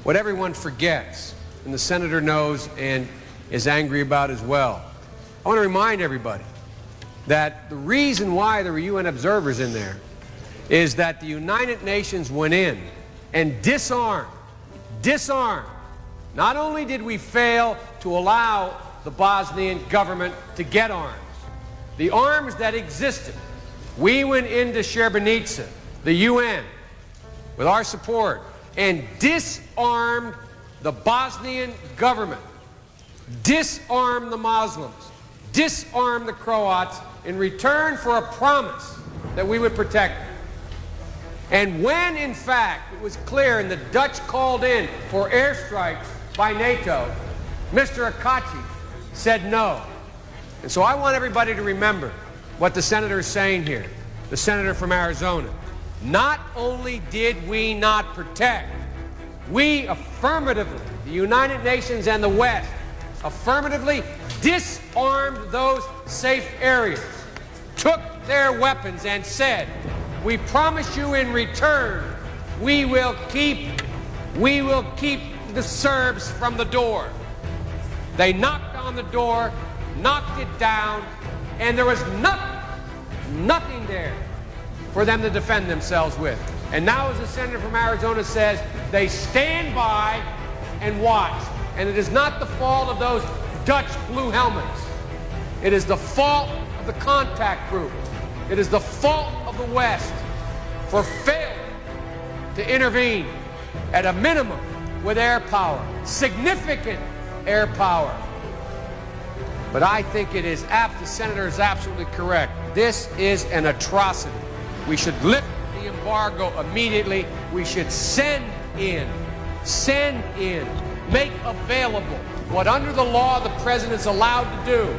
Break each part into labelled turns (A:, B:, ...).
A: what everyone forgets, and the senator knows and is angry about as well. I want to remind everybody that the reason why there were UN observers in there is that the United Nations went in and disarmed. Not only did we fail to allow the Bosnian government to get arms, the arms that existed, we went into Srebrenica, the UN, with our support, and disarmed the Bosnian government, disarmed the Muslims, disarmed the Croats in return for a promise that we would protect them. And when, in fact, it was clear and the Dutch called in for airstrikes by NATO, Mr. Akachi said no. And so I want everybody to remember what the senator is saying here, the senator from Arizona. Not only did we not protect, we affirmatively, the United Nations and the West, affirmatively disarmed those safe areas, took their weapons and said, we promise you in return, we will keep the Serbs from the door. They knocked on the door, knocked it down, and there was nothing there for them to defend themselves with. And now, as the senator from Arizona says, they stand by and watch. And it is not the fault of those Dutch blue helmets. It is the fault of the contact group. It is the fault of the West for failing to intervene at a minimum with air power, significant air power. But I think it is apt, the senator is absolutely correct. This is an atrocity. We should lift the embargo immediately. We should send in, make available what under the law the president is allowed to do.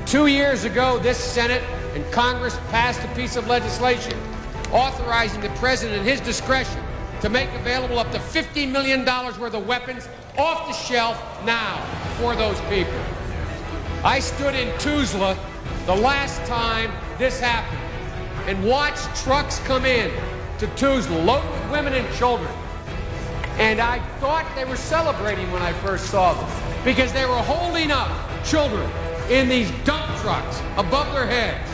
A: 2 years ago, this Senate and Congress passed a piece of legislation authorizing the president at his discretion to make available up to $50 million worth of weapons off the shelf now for those people. I stood in Tuzla the last time this happened and watched trucks come in to Tuzla loaded with women and children. And I thought they were celebrating when I first saw them because they were holding up children in these dump trucks above their heads.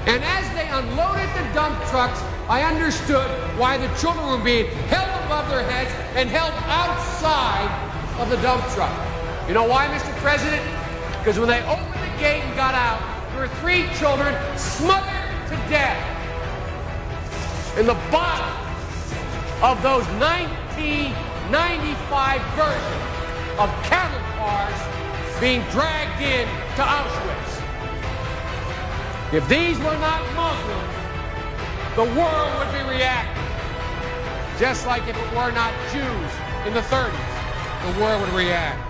A: And as they unloaded the dump trucks, I understood why the children were being held above their heads and held outside of the dump truck. You know why, Mr. President? Because when they opened the gate and got out, there were 3 children smothered to death in the bottom of those 1995 versions of cattle cars being dragged in to Auschwitz. If these were not Muslims, the world would be reacting. Just like if it were not Jews in the 30s, the world would react.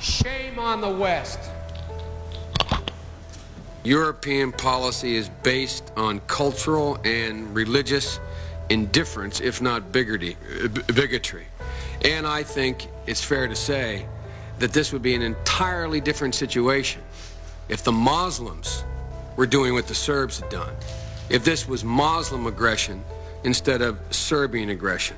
A: Shame on the West.
B: European policy is based on cultural and religious indifference, if not bigotry. And I think it's fair to say that this would be an entirely different situation if the Muslims were doing what the Serbs had done, if this was Muslim aggression instead of Serbian aggression.